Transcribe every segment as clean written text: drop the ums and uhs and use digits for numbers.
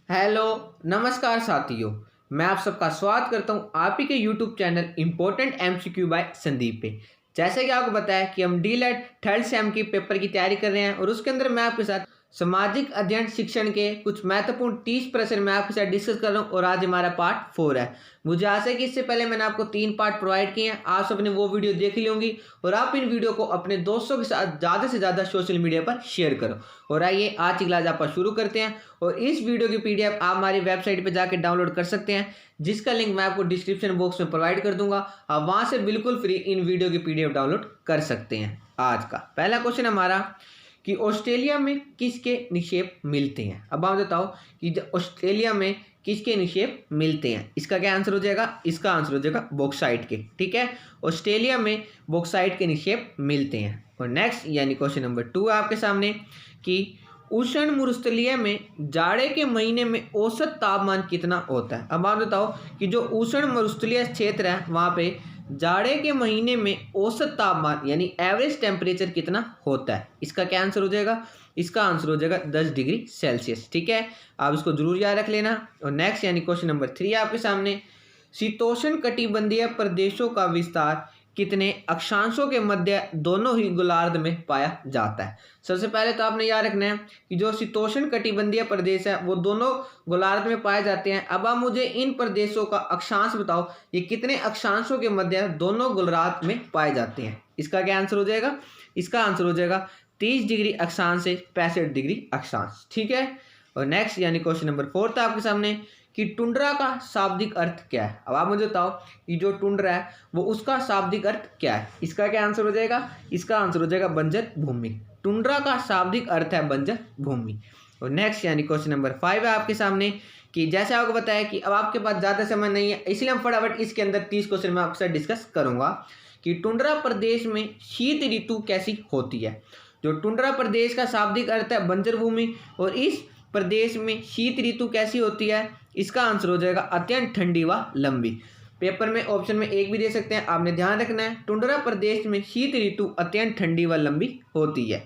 Hello, नमस्कार साथियों। मैं आप सबका स्वागत करता हूं आप ही के YouTube channel important MCQ by Sandeep पे। जैसे कि आपको बताया कि हम डीलेट थर्ड सेम की पेपर की तैयारी कर रहे हैं और उसके अंदर मैं आपके साथ सामाजिक अध्ययन शिक्षण के कुछ महत्वपूर्ण 30 प्रश्न मैं आपके साथ डिस्कस कर रहा हूं और आज हमारा पार्ट 4 है। मुझे आशा है कि इससे पहले मैंने आपको 3 पार्ट प्रोवाइड किए हैं, आप सबने वो वीडियो देख ली होंगी और आप इन वीडियो को अपने दोस्तों के साथ ज़्यादा से ज़्यादा सोशल मीडिया पर शेयर करो। और आइए आज की क्लास आप शुरू करते हैं और इस वीडियो की पीडीएफ आप हमारी वेबसाइट पर जाकर डाउनलोड कर सकते हैं, जिसका लिंक मैं आपको डिस्क्रिप्शन बॉक्स में प्रोवाइड कर दूंगा। आप वहां से बिल्कुल फ्री इन वीडियो की पीडीएफ डाउनलोड कर सकते हैं। आज का पहला क्वेश्चन हमारा कि ऑस्ट्रेलिया में किसके निक्षेप मिलते हैं। अब आप बताओ कि ऑस्ट्रेलिया में किसके निक्षेप मिलते हैं। इसका क्या आंसर हो जाएगा? इसका आंसर हो जाएगा बॉक्साइट के। ठीक है, ऑस्ट्रेलिया में बॉक्साइट के निक्षेप मिलते हैं। और नेक्स्ट यानी क्वेश्चन नंबर 2 है आपके सामने कि उष्ण मरुस्थलीय में जाड़े के महीने में औसत तापमान कितना होता है। अब आप बताओ कि जो उष्ण मरुस्थलीय क्षेत्र है वहाँ पे जाड़े के महीने में औसत तापमान यानी एवरेज टेम्परेचर कितना होता है। इसका क्या आंसर हो जाएगा? इसका आंसर हो जाएगा 10 डिग्री सेल्सियस। ठीक है, आप इसको जरूर याद रख लेना। और नेक्स्ट यानी क्वेश्चन नंबर 3 है आपके सामने, शीतोष्ण कटिबंधीय प्रदेशों का विस्तार कितने अक्षांशों के मध्य दोनों ही गोलार्ध में पाया जाता है। सबसे पहले तो आपने याद रखना है कि जो शीतोष्ण कटिबंधीय प्रदेश है वो दोनों गोलार्ध में पाए जाते हैं। अब आप मुझे इन प्रदेशों का अक्षांश बताओ, ये कितने अक्षांशों के मध्य दोनों गोलार्ध में पाए जाते हैं। इसका क्या आंसर हो जाएगा? इसका आंसर हो जाएगा 30 डिग्री अक्षांश से 65 डिग्री अक्षांश। ठीक है, और नेक्स्ट यानी क्वेश्चन नंबर 4 था आपके सामने कि टुंड्रा का शाब्दिक अर्थ क्या है। अब आप मुझे बताओ कि जो टुंड्रा है वो उसका शाब्दिक अर्थ क्या है। इसका क्या आंसर हो जाएगा? इसका आंसर हो जाएगा बंजर भूमि। टुंड्रा का शाब्दिक अर्थ है बंजर भूमि। और नेक्स्ट यानी क्वेश्चन नंबर 5 है आपके सामने कि जैसे आपको बताया कि अब आपके पास ज़्यादा समय नहीं है, इसलिए हम फटाफट इसके अंदर 30 क्वेश्चन मैं आपके साथ डिस्कस करूंगा कि टुंड्रा प्रदेश में शीत ऋतु कैसी होती है। जो टुंड्रा प्रदेश का शाब्दिक अर्थ है बंजर भूमि और इस प्रदेश में शीत ऋतु कैसी होती है। इसका आंसर हो जाएगा अत्यंत ठंडी व लंबी। पेपर में ऑप्शन में एक भी दे सकते हैं, आपने ध्यान रखना है टुंड्रा प्रदेश में शीत ऋतु अत्यंत ठंडी व लंबी होती है।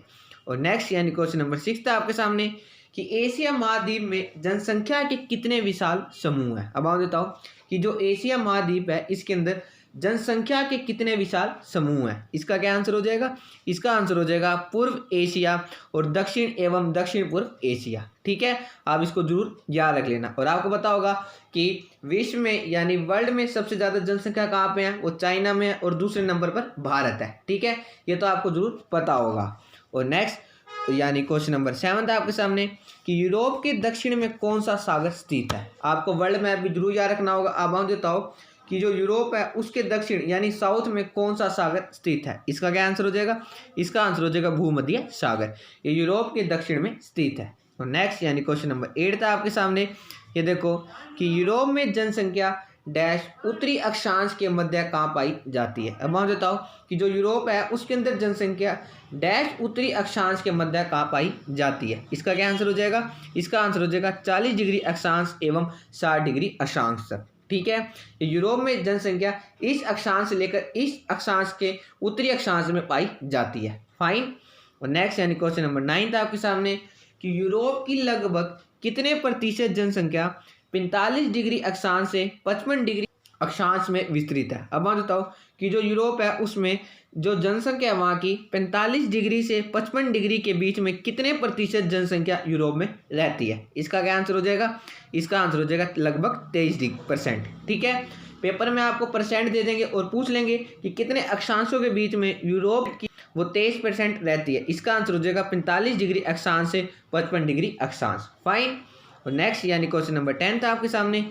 और नेक्स्ट यानी क्वेश्चन नंबर 6 था आपके सामने कि एशिया महाद्वीप में जनसंख्या के कितने विशाल समूह हैं। अब आप बताओ कि जो एशिया महाद्वीप है इसके अंदर जनसंख्या के कितने विशाल समूह हैं। इसका क्या आंसर हो जाएगा? इसका आंसर हो जाएगा पूर्व एशिया और दक्षिण एवं दक्षिण पूर्व एशिया। ठीक है, आप इसको जरूर याद रख लेना। और आपको पता होगा कि विश्व में यानी वर्ल्ड में सबसे ज़्यादा जनसंख्या कहाँ पे है? वो चाइना में है और दूसरे नंबर पर भारत है। ठीक है, ये तो आपको जरूर पता होगा। और नेक्स्ट यानी क्वेश्चन नंबर 7 है आपके सामने कि यूरोप के दक्षिण में कौन सा सागर स्थित है। आपको वर्ल्ड मैप भी जरूर याद रखना होगा। अब हम देता हूँ कि जो यूरोप है उसके दक्षिण यानी साउथ में कौन सा सागर स्थित है। इसका क्या आंसर हो जाएगा? इसका आंसर हो जाएगा भूमध्य सागर। ये यूरोप के दक्षिण में स्थित है। और नेक्स्ट यानी क्वेश्चन नंबर 8 था आपके सामने, ये देखो कि यूरोप में जनसंख्या डैश उत्तरी अक्षांश के मध्य कहाँ पाई जाती है। अब मैं बताओ कि जो यूरोप है उसके अंदर जनसंख्या डैश उत्तरी अक्षांश के मध्य कहाँ पाई जाती है। इसका क्या आंसर हो जाएगा? इसका आंसर हो जाएगा 40 डिग्री अक्षांश एवं 60 डिग्री अक्षांश तक। ठीक है, यूरोप में जनसंख्या इस अक्षांश से लेकर इस अक्षांश के उत्तरी अक्षांश में पाई जाती है। फाइन। और नेक्स्ट यानी क्वेश्चन नंबर 9 था आपके सामने कि यूरोप की लगभग कितने प्रतिशत जनसंख्या 45 डिग्री अक्षांश से 55 डिग्री अक्षांश में विस्तृत है। अब मैं बताओ कि जो यूरोप है उसमें जो जनसंख्या वहाँ की 45 डिग्री से 55 डिग्री के बीच में कितने प्रतिशत जनसंख्या यूरोप में रहती है। इसका क्या आंसर हो जाएगा? इसका आंसर हो जाएगा लगभग 23%। ठीक है, पेपर में आपको परसेंट दे देंगे और पूछ लेंगे कि कितने अक्षांशों के बीच में यूरोप की वो 23% रहती है। इसका आंसर हो जाएगा 45 डिग्री अक्षांश से 55 डिग्री अक्षांश। फाइन। और नेक्स्ट यानी क्वेश्चन नंबर 10 था आपके सामने,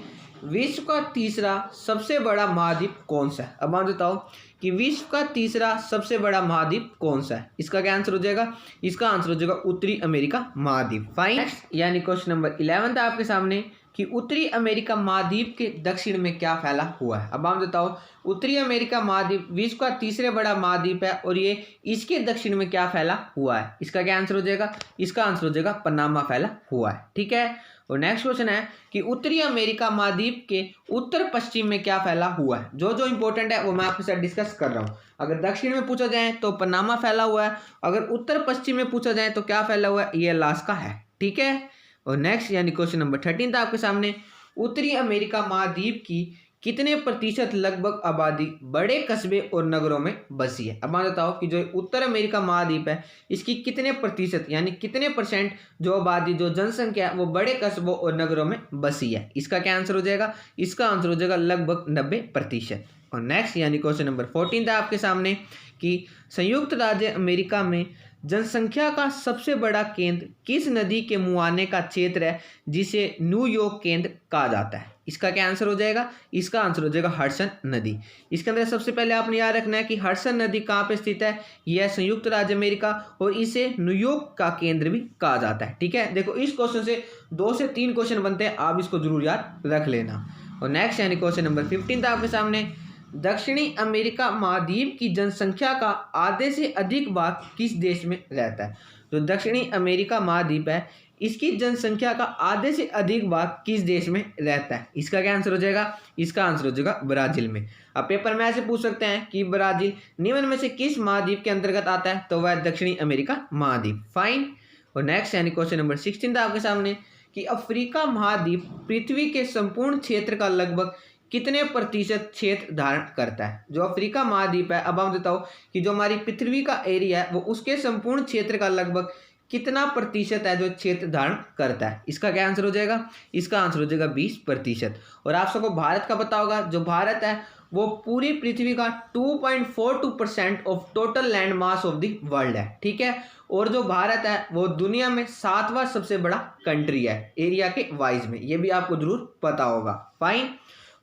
विश्व का तीसरा सबसे बड़ा महाद्वीप कौन सा है। अब आप बताओ कि विश्व का तीसरा सबसे बड़ा महाद्वीप कौन सा है। इसका क्या आंसर हो जाएगा? इसका आंसर हो जाएगा उत्तरी अमेरिका महाद्वीप। फाइन। यानी क्वेश्चन नंबर 11 था आपके सामने कि उत्तरी अमेरिका महाद्वीप के दक्षिण में क्या फैला हुआ है। अब आप बताओ उत्तरी अमेरिका महाद्वीप विश्व का तीसरे बड़ा महाद्वीप है और ये इसके दक्षिण में क्या फैला हुआ है। इसका क्या आंसर हो जाएगा? इसका आंसर हो जाएगा पनामा फैला हुआ है। ठीक है, और नेक्स्ट क्वेश्चन है कि उत्तरी अमेरिका महाद्वीप के उत्तर पश्चिम में क्या फैला हुआ है। जो जो इंपॉर्टेंट है वो मैं आपके साथ डिस्कस कर रहा हूँ। अगर दक्षिण में पूछा जाए तो पनामा फैला हुआ है, अगर उत्तर पश्चिम में पूछा जाए तो क्या फैला हुआ है, ये अलास्का है। ठीक है, और नेक्स्ट यानी क्वेश्चन नंबर 13 था आपके सामने, उत्तरी अमेरिका महाद्वीप की कितने प्रतिशत लगभग आबादी बड़े कस्बे और नगरों में बसी है। अब मैं बताओ कि जो उत्तर अमेरिका महाद्वीप है इसकी कितने प्रतिशत यानी कितने परसेंट जो आबादी जो जनसंख्या है वो बड़े कस्बों और नगरों में बसी है। इसका क्या आंसर हो जाएगा, इसका आंसर हो जाएगा लगभग 90%। और नेक्स्ट यानी क्वेश्चन नंबर 14 था आपके सामने कि संयुक्त राज्य अमेरिका में जनसंख्या का सबसे बड़ा केंद्र किस नदी के मुहाने का क्षेत्र है जिसे न्यूयॉर्क केंद्र कहा जाता है। इसका क्या आंसर हो जाएगा, इसका आंसर हो जाएगा हडसन नदी। इसके अंदर सबसे पहले आपने याद रखना है कि हडसन नदी कहाँ पे स्थित है, यह है संयुक्त राज्य अमेरिका और इसे न्यूयॉर्क का केंद्र भी कहा जाता है। ठीक है, देखो इस क्वेश्चन से 2 से 3 क्वेश्चन बनते हैं, आप इसको जरूर याद रख लेना। और नेक्स्ट यानी क्वेश्चन नंबर 15 था आपके सामने, दक्षिणी अमेरिका महाद्वीप की जनसंख्या का आधे से अधिक भाग किस देश में रहता है। जो दक्षिणी अमेरिका महाद्वीप है इसकी जनसंख्या का आधे से अधिक भाग किस देश में रहता है। इसका क्या आंसर हो जाएगा, इसका आंसर हो जाएगा ब्राजील में। अब पेपर में ऐसे पूछ सकते हैं कि ब्राजील निम्न में से किस महाद्वीप के अंतर्गत आता है, तो वह है दक्षिणी अमेरिका महाद्वीप। फाइन। और नेक्स्ट यानी क्वेश्चन नंबर 16 था आपके सामने कि अफ्रीका महाद्वीप पृथ्वी के संपूर्ण क्षेत्र का लगभग कितने प्रतिशत क्षेत्र धारण करता है। जो अफ्रीका महाद्वीप है, अब हम बताओ कि जो हमारी पृथ्वी का एरिया है वो उसके संपूर्ण क्षेत्र का लगभग कितना प्रतिशत है जो क्षेत्र धारण करता है। इसका क्या आंसर हो जाएगा, इसका आंसर हो जाएगा 20%। और आप सबको भारत का पता होगा, जो भारत है वो पूरी पृथ्वी का 2.42% of total land mass of the world है। ठीक है, और जो भारत है वो दुनिया में 7वां सबसे बड़ा कंट्री है एरिया के वाइज में, ये भी आपको जरूर पता होगा। फाइन।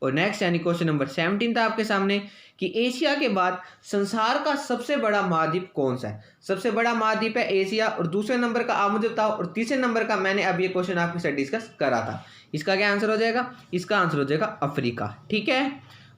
और नेक्स्ट यानी क्वेश्चन नंबर 17 था आपके सामने कि एशिया के बाद संसार का सबसे बड़ा महाद्वीप कौन सा है। सबसे बड़ा महाद्वीप है एशिया, और दूसरे नंबर का आप मुझे बताओ, और तीसरे नंबर का मैंने अब ये क्वेश्चन आपके साथ डिस्कस करा था। इसका क्या आंसर हो जाएगा, इसका आंसर हो जाएगा अफ्रीका। ठीक है।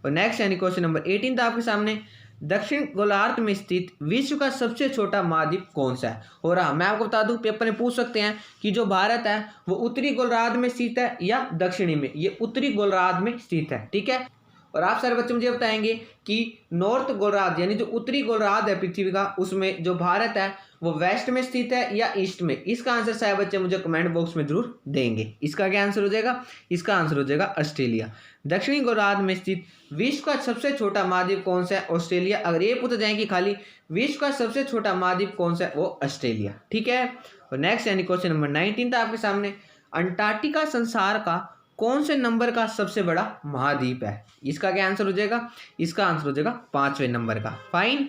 और नेक्स्ट यानी क्वेश्चन नंबर 18 था आपके सामने, दक्षिण गोलार्ध में स्थित विश्व का सबसे छोटा महाद्वीप कौन सा है। और हाँ, मैं आपको बता दूं पेपर में पूछ सकते हैं कि जो भारत है वो उत्तरी गोलार्ध में स्थित है या दक्षिणी में। ये उत्तरी गोलार्ध में स्थित है। ठीक है, और आप सारे बच्चे मुझे बताएंगे कि नॉर्थ गोलार्ध यानी जो उत्तरी गोलार्ध है पृथ्वी का, उसमें जो भारत है वो वेस्ट में स्थित है या ईस्ट में। इसका आंसर सारे बच्चे मुझे कमेंट बॉक्स में जरूर देंगे। इसका क्या आंसर हो जाएगा, इसका आंसर हो जाएगा ऑस्ट्रेलिया। दक्षिणी गोलार्ध में स्थित विश्व का सबसे छोटा महाद्वीप कौन सा है, ऑस्ट्रेलिया। अगर ये पूछा जाए कि खाली विश्व का सबसे छोटा महाद्वीप कौन सा है, वो ऑस्ट्रेलिया। ठीक है। और नेक्स्ट यानी क्वेश्चन नंबर 19 था आपके सामने, अंटार्कटिका संसार का कौन से नंबर का सबसे बड़ा महाद्वीप है। इसका क्या आंसर हो जाएगा, इसका आंसर हो जाएगा 5वें नंबर का। फाइन।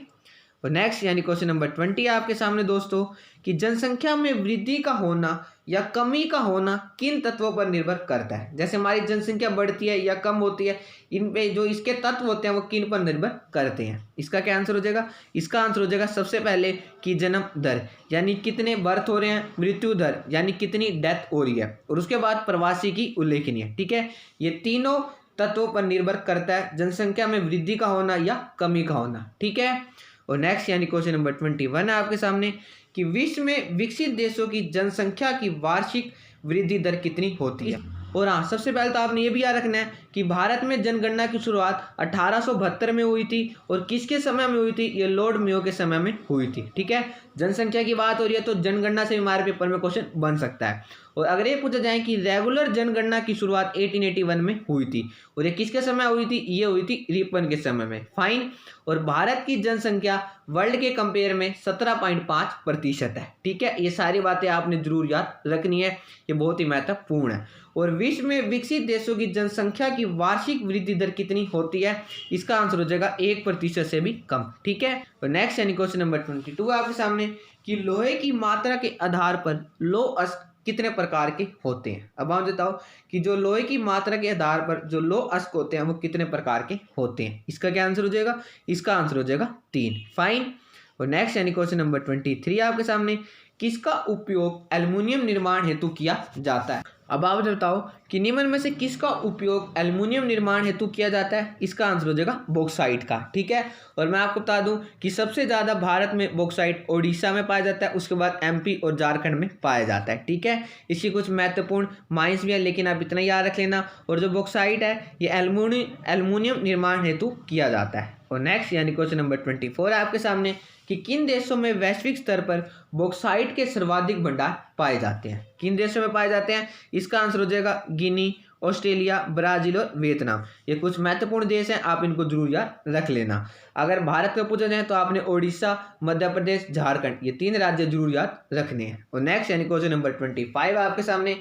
और नेक्स्ट यानी क्वेश्चन नंबर 20 है आपके सामने दोस्तों कि जनसंख्या में वृद्धि का होना या कमी का होना किन तत्वों पर निर्भर करता है। जैसे हमारी जनसंख्या बढ़ती है या कम होती है, इन पे जो इसके तत्व होते हैं वो किन पर निर्भर करते हैं। इसका क्या आंसर हो जाएगा, इसका आंसर हो जाएगा सबसे पहले कि जन्म दर यानी कितने बर्थ हो रहे हैं, मृत्यु दर यानी कितनी डेथ हो रही है, और उसके बाद प्रवासी की उल्लेखनीय। ठीक है, ये तीनों तत्वों पर निर्भर करता है जनसंख्या में वृद्धि का होना या कमी का होना। ठीक है। और नेक्स्ट यानी क्वेश्चन नंबर 21 है आपके सामने कि विश्व में विकसित देशों की जनसंख्या की वार्षिक वृद्धि दर कितनी होती है। और हाँ, सबसे पहले तो आपने ये भी याद रखना है कि भारत में जनगणना की शुरुआत 1872 में हुई थी, और किसके समय में हुई थी, ये लॉर्ड मेयो के समय में हुई थी। ठीक है, जनसंख्या की बात हो रही है तो जनगणना से हमारे पेपर में क्वेश्चन बन सकता है। और अगर ये पूछा जाए कि रेगुलर जनगणना की शुरुआत 1881 में हुई थी, और ये किसके समय हुई थी, ये हुई थी रिपन के समय में। फाइन। और भारत की जनसंख्या वर्ल्ड के कंपेयर में 17.5% है। ठीक है, ये सारी बातें आपने जरूर याद रखनी है, ये बहुत ही महत्वपूर्ण है। और विश्व में विकसित देशों की जनसंख्या की वार्षिक वृद्धि दर कितनी होती है, इसका आंसर हो जाएगा 1% से भी कम। ठीक है। और नेक्स्ट यानी क्वेश्चन नंबर 22 आपके सामने कि लोहे की मात्रा के आधार पर लौह अयस्क कितने प्रकार के होते हैं। अब आप बताओ कि जो लोहे की मात्रा के आधार पर जो लौह अयस्क होते हैं वो कितने प्रकार के होते हैं। इसका क्या आंसर हो जाएगा, इसका आंसर हो जाएगा 3। फाइन। और नेक्स्ट यानी क्वेश्चन नंबर 23 आपके सामने, किसका उपयोग एल्युमिनियम निर्माण हेतु किया जाता है। अब आप बताओ कि निम्न में से किसका उपयोग एल्युमिनियम निर्माण हेतु किया जाता है। इसका आंसर हो जाएगा बॉक्साइट का। ठीक है, और मैं आपको बता दूं कि सबसे ज़्यादा भारत में बॉक्साइट ओडिशा में पाया जाता है, उसके बाद एमपी और झारखंड में पाया जाता है। ठीक है, इसकी कुछ महत्वपूर्ण माइंस भी है, लेकिन आप इतना याद रख लेना। और जो बॉक्साइट है ये एल्युमिनियम निर्माण हेतु किया जाता है। और नेक्स्ट यानी क्वेश्चन नंबर 24 है आपके सामने कि किन देशों में वैश्विक स्तर पर बॉक्साइट के सर्वाधिक भंडार पाए जाते हैं। किन देशों में पाए जाते हैं, इसका आंसर हो जाएगा गिनी, ऑस्ट्रेलिया, ब्राजील और वियतनाम। ये कुछ महत्वपूर्ण देश हैं, आप इनको जरूर याद रख लेना। अगर भारत में पूछा जाए तो आपने ओडिशा, मध्य प्रदेश, झारखंड, ये 3 राज्य जरूर याद रखने हैं। और नेक्स्ट यानी क्वेश्चन नंबर 25 आपके सामने,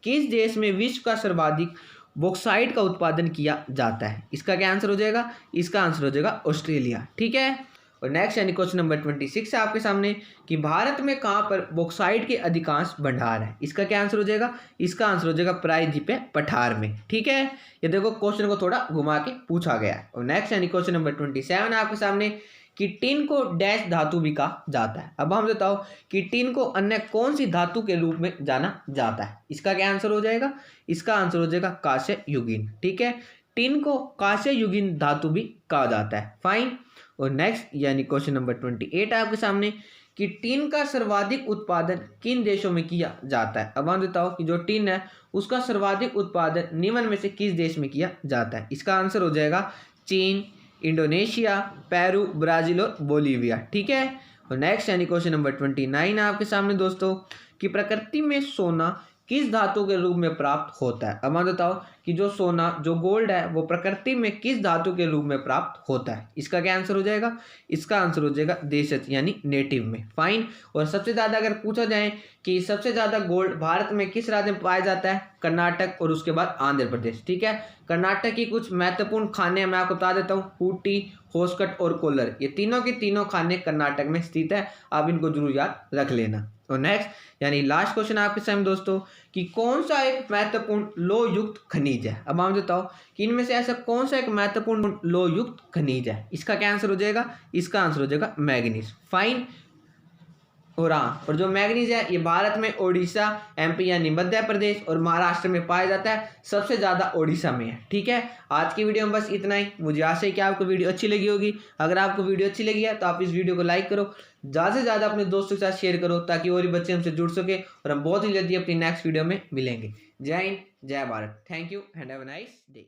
किस देश में विश्व का सर्वाधिक बॉक्साइट का उत्पादन किया जाता है। इसका क्या आंसर हो जाएगा, इसका आंसर हो जाएगा ऑस्ट्रेलिया। ठीक है। और नेक्स्ट यानी क्वेश्चन नंबर 26 है आपके सामने कि भारत में कहाँ पर बॉक्साइट के अधिकांश भंडार है। इसका क्या आंसर हो जाएगा, इसका आंसर हो जाएगा प्रायद्वीप पठार में। ठीक है, ये देखो क्वेश्चन को थोड़ा घुमा के पूछा गया है। और नेक्स्ट यानी क्वेश्चन नंबर 27 है आपके सामने कि टिन को डैश धातु भी कहा जाता है। अब हम बताओ कि टिन को अन्य कौन सी धातु के रूप में जाना जाता है। इसका क्या आंसर हो जाएगा, इसका आंसर हो जाएगा कांस्य युगीन। ठीक है, टिन को कांस्य युगीन धातु भी कहा जाता है। फाइन। और नेक्स्ट यानी क्वेश्चन नंबर 28 है आपके सामने कि टिन का सर्वाधिक उत्पादन किन देशों में किया जाता है। अब हम बताओ कि जो टिन है उसका सर्वाधिक उत्पादन निम्न में से किस देश में किया जाता है। इसका आंसर हो जाएगा चीन, इंडोनेशिया, पेरू, ब्राजील और बोलीविया। ठीक है। और नेक्स्ट यानी क्वेश्चन नंबर 29 है आपके सामने दोस्तों कि प्रकृति में सोना किस धातु के रूप में प्राप्त होता है। अब मैं बताओ कि जो सोना, जो गोल्ड है, वो प्रकृति में किस धातु के रूप में प्राप्त होता है। इसका क्या आंसर हो जाएगा, इसका आंसर हो जाएगा देशज यानी नेटिव में। फाइन। और सबसे ज़्यादा अगर पूछा जाए कि सबसे ज़्यादा गोल्ड भारत में किस राज्य में पाया जाता है, कर्नाटक और उसके बाद आंध्र प्रदेश। ठीक है। कर्नाटक की कुछ महत्वपूर्ण खाने मैं आपको बता देता हूँ, ऊटी, होस्कट और कोल्लर, ये तीनों के तीनों खाने कर्नाटक में स्थित है। आप इनको जरूर याद रख लेना। और नेक्स्ट यानी लास्ट क्वेश्चन आपके सामने दोस्तों कि कौन सा एक महत्वपूर्ण लोह युक्त खनिज है। अब हम बताओ कि इनमें से ऐसा कौन सा एक महत्वपूर्ण लोह युक्त खनिज है। इसका क्या आंसर हो जाएगा, इसका आंसर हो जाएगा मैग्नीज। फाइन। और हाँ, और जो मैग्नीज है ये भारत में ओडिशा, एमपी यानी मध्य प्रदेश और महाराष्ट्र में पाया जाता है। सबसे ज़्यादा ओडिशा में है। ठीक है। आज की वीडियो में बस इतना ही। मुझे आशा है कि आपको वीडियो अच्छी लगी होगी। अगर आपको वीडियो अच्छी लगी है तो आप इस वीडियो को लाइक करो, ज़्यादा से ज़्यादा अपने दोस्तों के साथ शेयर करो ताकि और भी बच्चे हमसे जुड़ सके और हम बहुत ही जल्दी अपनी नेक्स्ट वीडियो में मिलेंगे। जय हिंद, जय Bharat. Thank you and have a nice day.